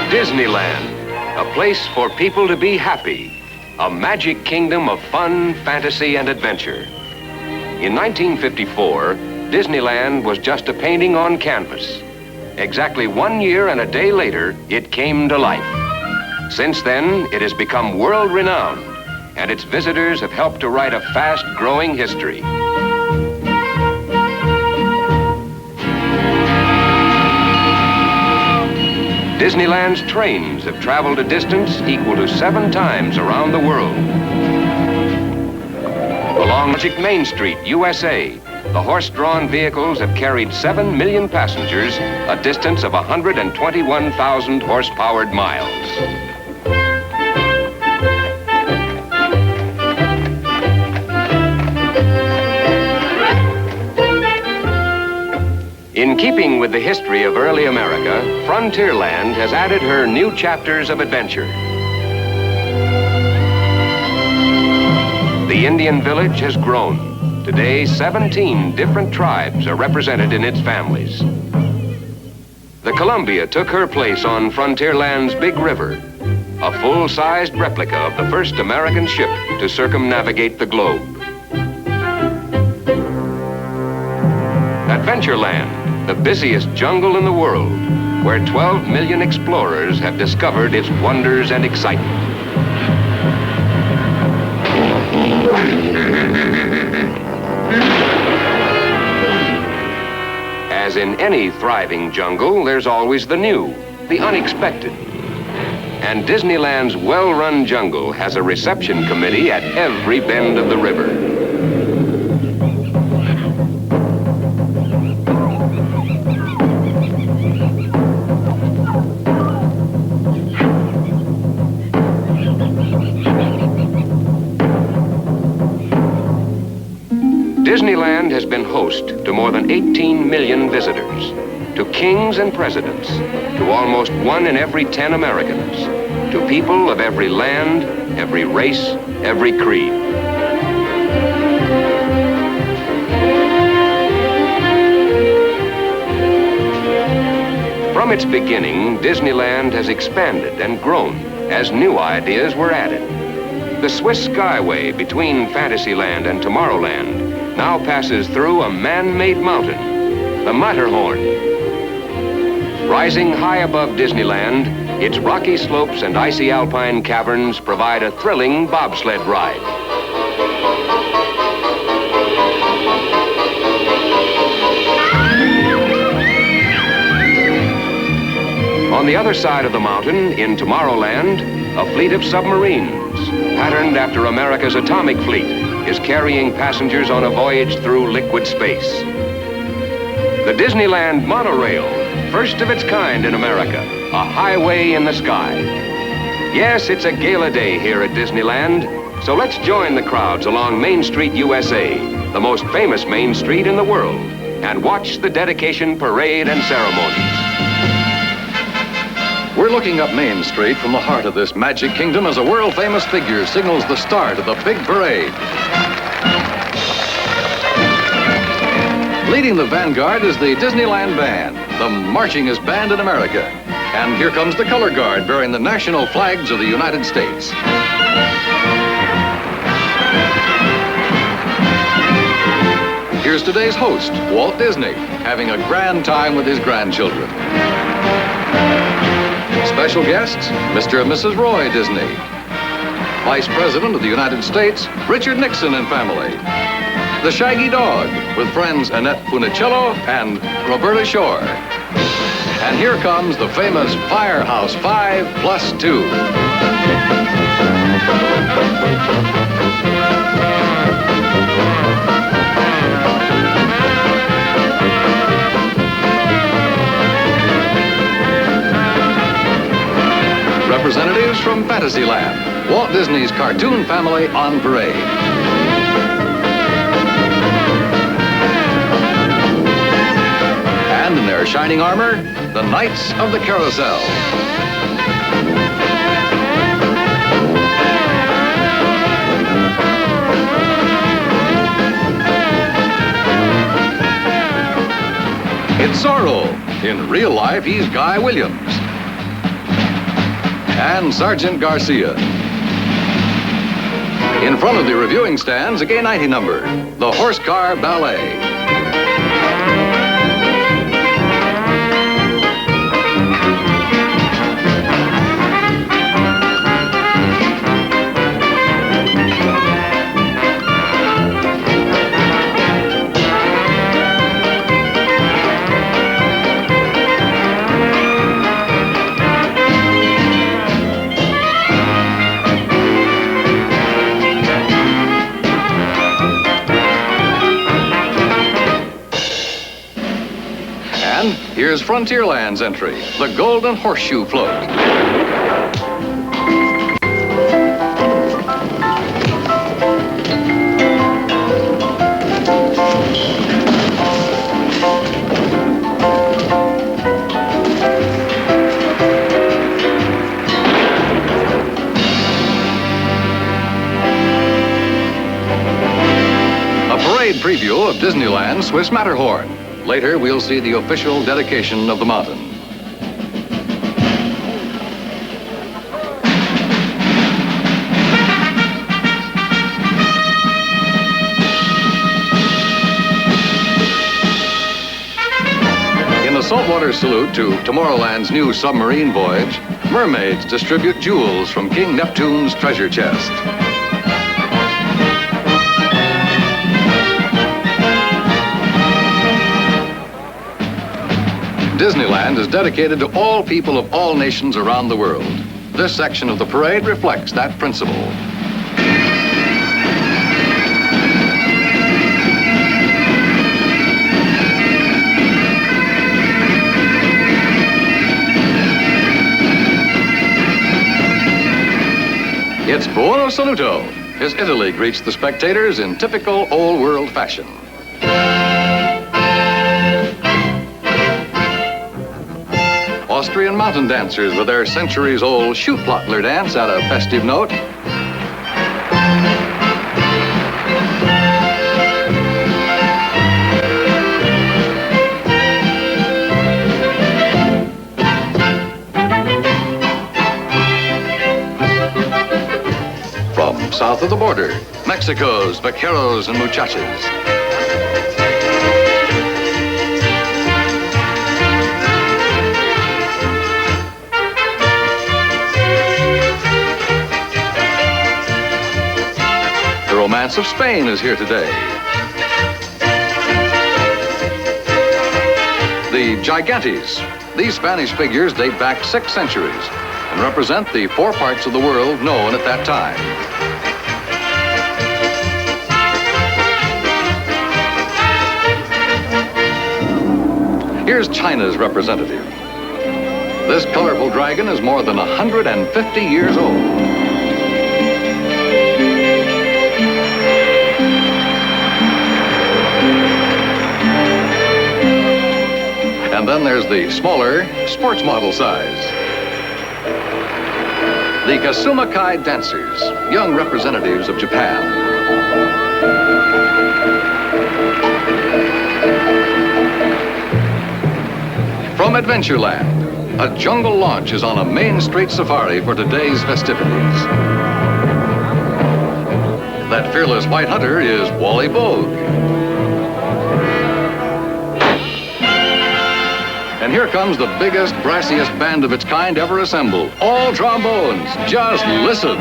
Disneyland, a place for people to be happy, a magic kingdom of fun, fantasy, and adventure. In 1954, Disneyland was just a painting on canvas. Exactly 1 year and a day later, it came to life. Since then, it has become world-renowned, and its visitors have helped to write a fast-growing history. Disneyland's trains have traveled a distance equal to 7 times around the world. Along Magic Main Street, USA, the horse-drawn vehicles have carried 7 million passengers a distance of 121,000 horse-powered miles. In keeping with the history of early America, Frontierland has added her new chapters of adventure. The Indian village has grown. Today, 17 different tribes are represented in its families. The Columbia took her place on Frontierland's Big River, a full-sized replica of the first American ship to circumnavigate the globe. Adventureland, the busiest jungle in the world, where 12 million explorers have discovered its wonders and excitement. As in any thriving jungle, there's always the new, the unexpected. And Disneyland's well-run jungle has a reception committee at every bend of the river. Disneyland has been host to more than 18 million visitors, to kings and presidents, to almost 1 in every 10 Americans, to people of every land, every race, every creed. From its beginning, Disneyland has expanded and grown as new ideas were added. The Swiss Skyway between Fantasyland and Tomorrowland now passes through a man-made mountain, the Matterhorn. Rising high above Disneyland, its rocky slopes and icy alpine caverns provide a thrilling bobsled ride. On the other side of the mountain, in Tomorrowland, a fleet of submarines, patterned after America's atomic fleet, is carrying passengers on a voyage through liquid space. The Disneyland Monorail, first of its kind in America, a highway in the sky. Yes, it's a gala day here at Disneyland, so let's join the crowds along Main Street, USA, the most famous main street in the world, and watch the dedication parade and ceremonies. We're looking up Main Street from the heart of this magic kingdom as a world-famous figure signals the start of the big parade. Leading the vanguard is the Disneyland Band, the marchingest band in America. And here comes the color guard bearing the national flags of the United States. Here's today's host, Walt Disney, having a grand time with his grandchildren. Special guests, Mr. and Mrs. Roy Disney. Vice President of the United States, Richard Nixon and family. The Shaggy Dog, with friends Annette Funicello and Roberta Shore. And here comes the famous Firehouse 5+2. Representatives from Fantasyland, Walt Disney's cartoon family on parade. And in their shining armor, the Knights of the Carousel. It's Zorro. In real life, he's Guy Williams. And Sergeant Garcia. In front of the reviewing stands, a gay 90 number, the Horse Car Ballet. Here's Frontierland's entry, the Golden Horseshoe Float. A parade preview of Disneyland's Swiss Matterhorn. Later, we'll see the official dedication of the mountain. In the saltwater salute to Tomorrowland's new Submarine Voyage, mermaids distribute jewels from King Neptune's treasure chest. Disneyland is dedicated to all people of all nations around the world. This section of the parade reflects that principle. It's Buono Saluto, as Italy greets the spectators in typical old-world fashion. Austrian mountain dancers with their centuries-old shoot-plottler dance at a festive note. From south of the border, Mexico's vaqueros and muchachas. The romance of Spain is here today. The Gigantes. These Spanish figures date back 6 centuries and represent the 4 parts of the world known at that time. Here's China's representative. This colorful dragon is more than 150 years old. And then there's the smaller, sports model size. The Kasumakai dancers, young representatives of Japan. From Adventureland, a jungle launch is on a Main Street safari for today's festivities. That fearless white hunter is Wally Bogue. And here comes the biggest, brassiest band of its kind ever assembled. All trombones. Just listen.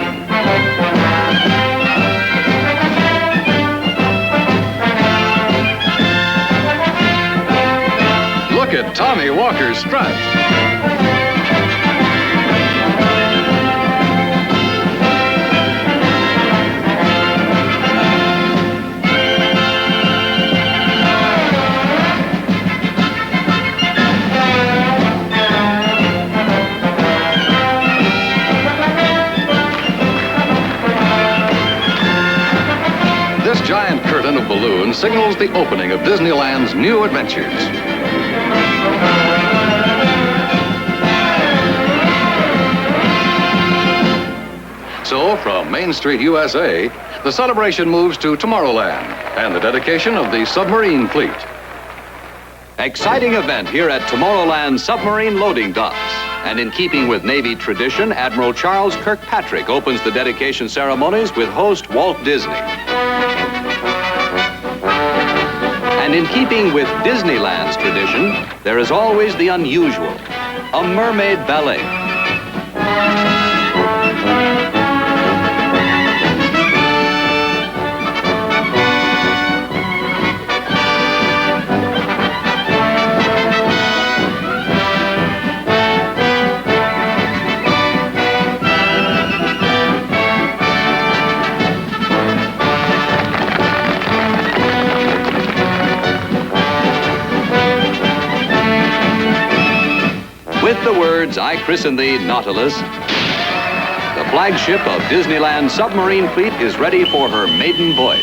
Look at Tommy Walker's strut. Giant curtain of balloons signals the opening of Disneyland's new adventures. Chicago from Main Street, USA, the celebration moves to Tomorrowland and the dedication of the submarine fleet. Exciting event here at Tomorrowland Submarine Loading Docks. And in keeping with Navy tradition, Admiral Charles Kirkpatrick opens the dedication ceremonies with host Walt Disney. And in keeping with Disneyland's tradition, there is always the unusual, a mermaid ballet. With the words, "I christen thee, Nautilus," the flagship of Disneyland Submarine Fleet is ready for her maiden voyage.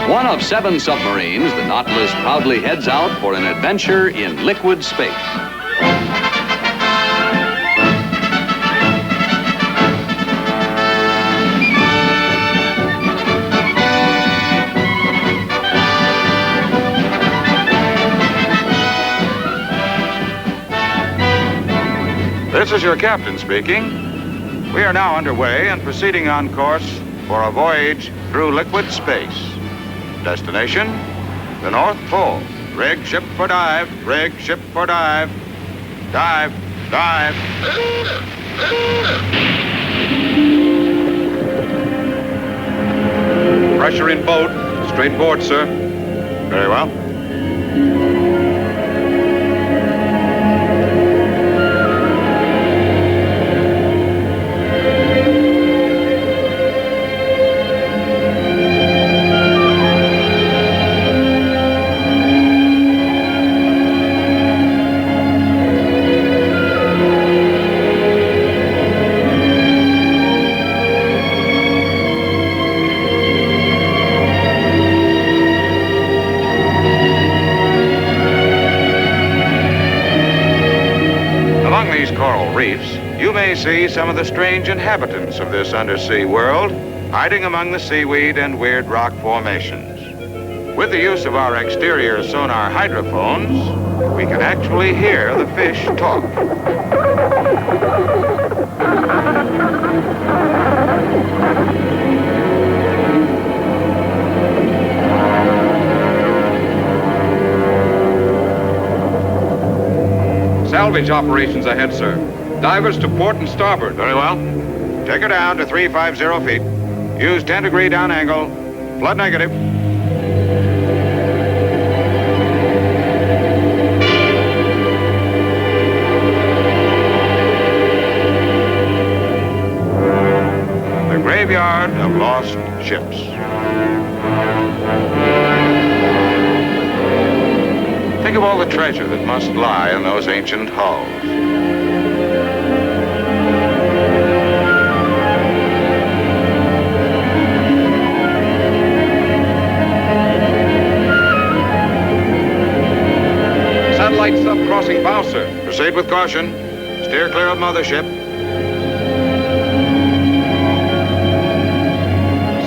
One of 7 submarines, the Nautilus proudly heads out for an adventure in liquid space. This is your captain speaking. We are now underway and proceeding on course for a voyage through liquid space. Destination, the North Pole. Rig, ship for dive. Rig, ship for dive. Dive, dive. Pressure in boat. Straight board, sir. Very well. Reefs, you may see some of the strange inhabitants of this undersea world hiding among the seaweed and weird rock formations. With the use of our exterior sonar hydrophones, we can actually hear the fish talk. Salvage operations ahead, sir. Divers to port and starboard. Very well. Take her down to 350 feet. Use 10-degree down angle. Flood negative. The graveyard of lost ships. Think of all the treasure that must lie in those ancient hulls. Satellite sub crossing bow, sir. Proceed with caution. Steer clear of mothership.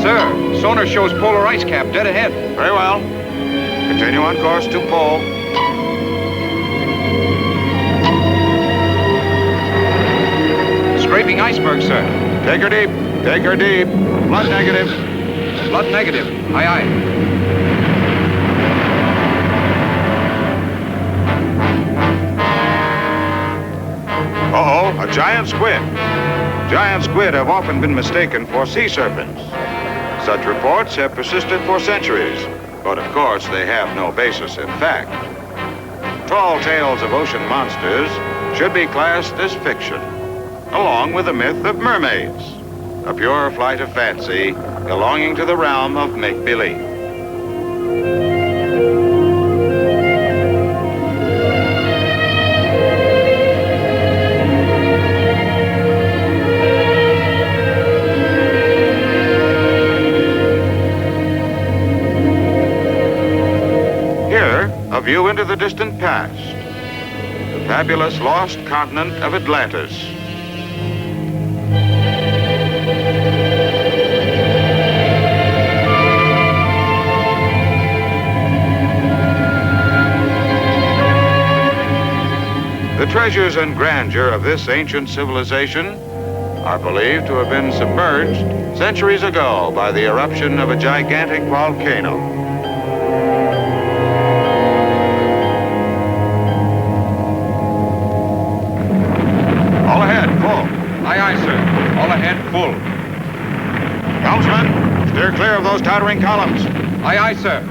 Sir, sonar shows polar ice cap dead ahead. Very well. Continue on course to pole. Scraping iceberg, sir. Take her deep. Take her deep. Flood negative. Flood negative. Aye, aye. Uh-oh, a giant squid. Giant squid have often been mistaken for sea serpents. Such reports have persisted for centuries, but of course they have no basis in fact. Tall tales of ocean monsters should be classed as fiction, along with the myth of mermaids, a pure flight of fancy belonging to the realm of make-believe. view into the distant past, the fabulous lost continent of Atlantis. The treasures and grandeur of this ancient civilization are believed to have been submerged centuries ago by the eruption of a gigantic volcano. All ahead, full. Aye, aye, sir. All ahead, full. Helmsman, steer clear of those towering columns. Aye, aye, sir.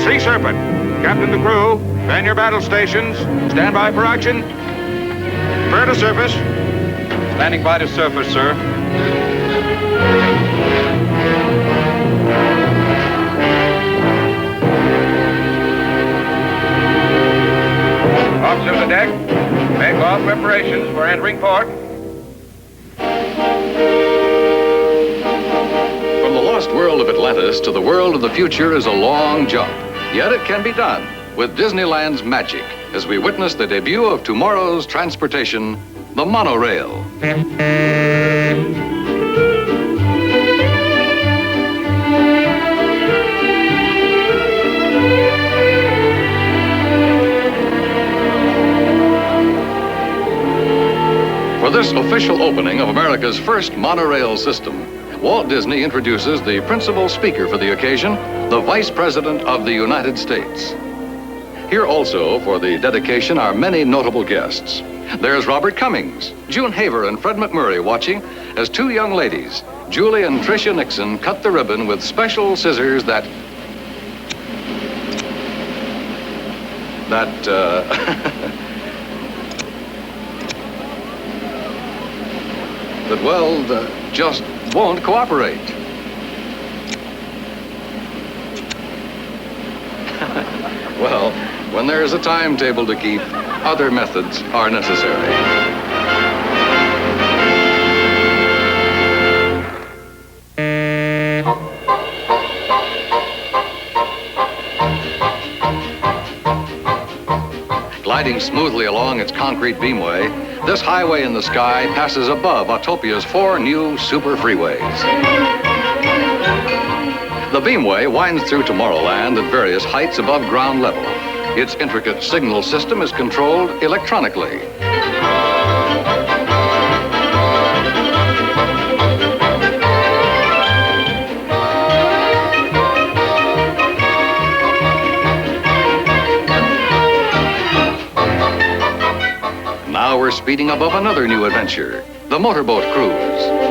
Sea Serpent. Captain to crew, man your battle stations. Stand by for action. Prepare to surface. Standing by to surface, sir. Officers on deck, make all preparations for entering port. From the lost world of Atlantis to the world of the future is a long jump. Yet it can be done with Disneyland's magic as we witness the debut of tomorrow's transportation, the monorail. For this official opening of America's first monorail system, Walt Disney introduces the principal speaker for the occasion, the Vice President of the United States. Here also for the dedication are many notable guests. There's Robert Cummings, June Haver and Fred McMurray watching as two young ladies, Julie and Tricia Nixon, cut the ribbon with special scissors that just won't cooperate. Well, when there's a timetable to keep, other methods are necessary. Gliding smoothly along its concrete beamway, this highway in the sky passes above Autopia's 4 new super freeways. The beamway winds through Tomorrowland at various heights above ground level. Its intricate signal system is controlled electronically. Now we're speeding above another new adventure, the motorboat cruise.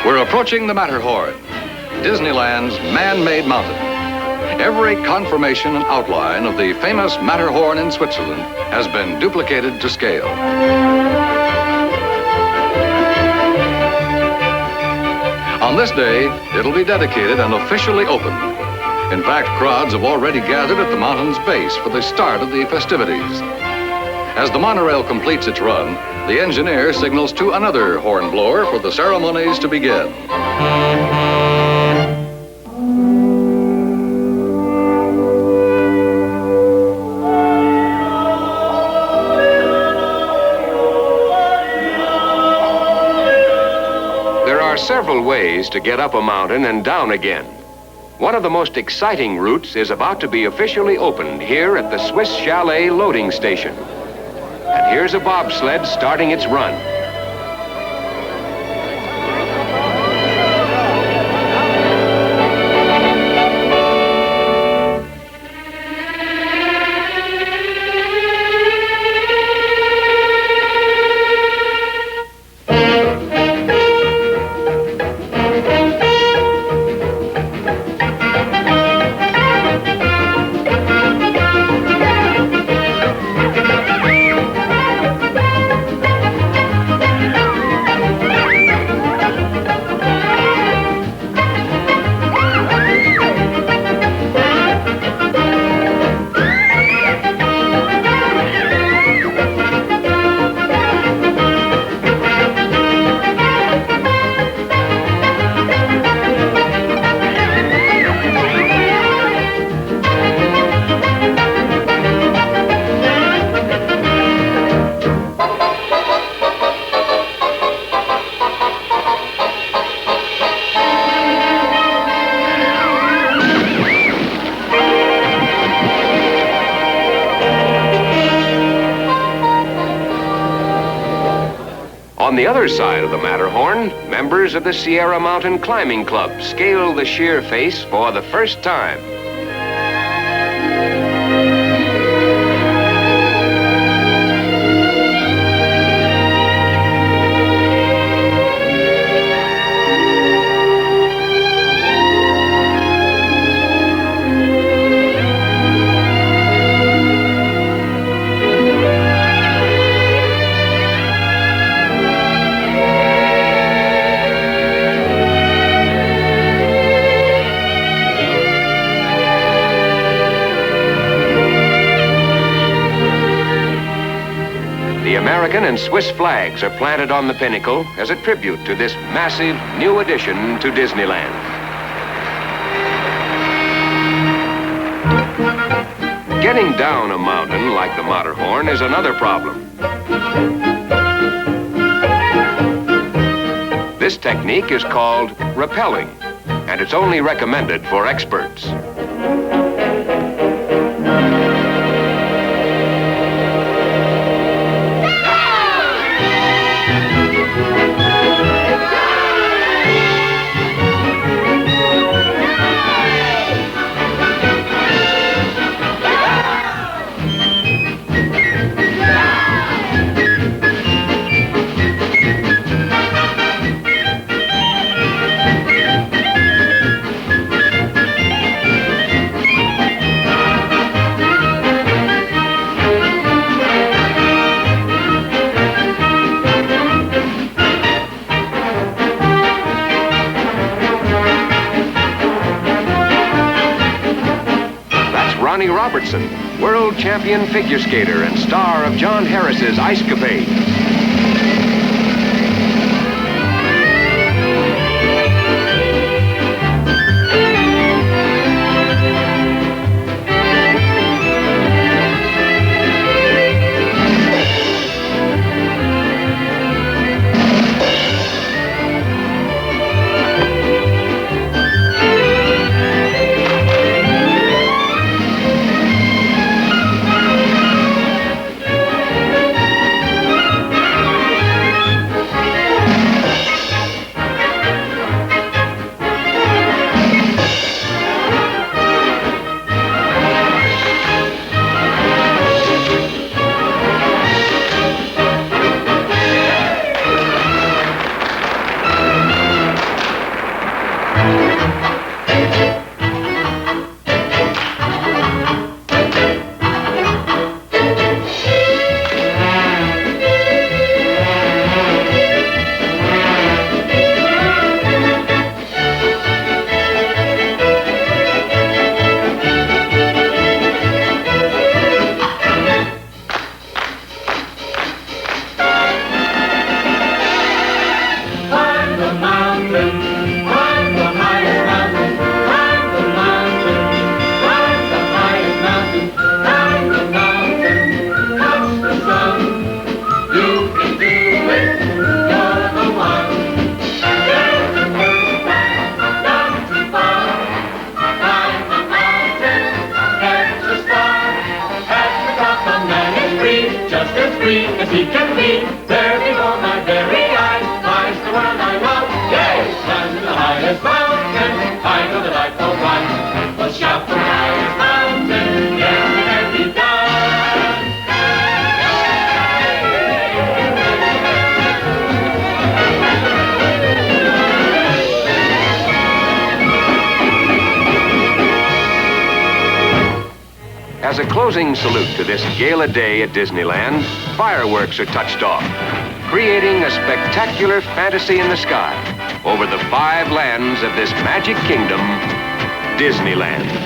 We're approaching the Matterhorn, Disneyland's man-made mountain. Every conformation and outline of the famous Matterhorn in Switzerland has been duplicated to scale. On this day, it'll be dedicated and officially opened. In fact, crowds have already gathered at the mountain's base for the start of the festivities. As the monorail completes its run, the engineer signals to another horn blower for the ceremonies to begin. There are several ways to get up a mountain and down again. One of the most exciting routes is about to be officially opened here at the Swiss Chalet loading station. And here's a bobsled starting its run. On the other side of the Matterhorn, members of the Sierra Mountain Climbing Club scale the sheer face for the first time. The American and Swiss flags are planted on the pinnacle as a tribute to this massive new addition to Disneyland. Getting down a mountain like the Matterhorn is another problem. This technique is called rappelling, and it's only recommended for experts. Robertson, world champion figure skater and star of John Harris's Ice Capade. as he can be. There before my very eyes lies the world I love. Yea, climb the highest mountain, I know the delightful run. We'll shout from the highest mountain, yes, it can be done. As a closing salute to this gala day at Disneyland, fireworks are touched off, creating a spectacular fantasy in the sky over the 5 lands of this magic kingdom, Disneyland.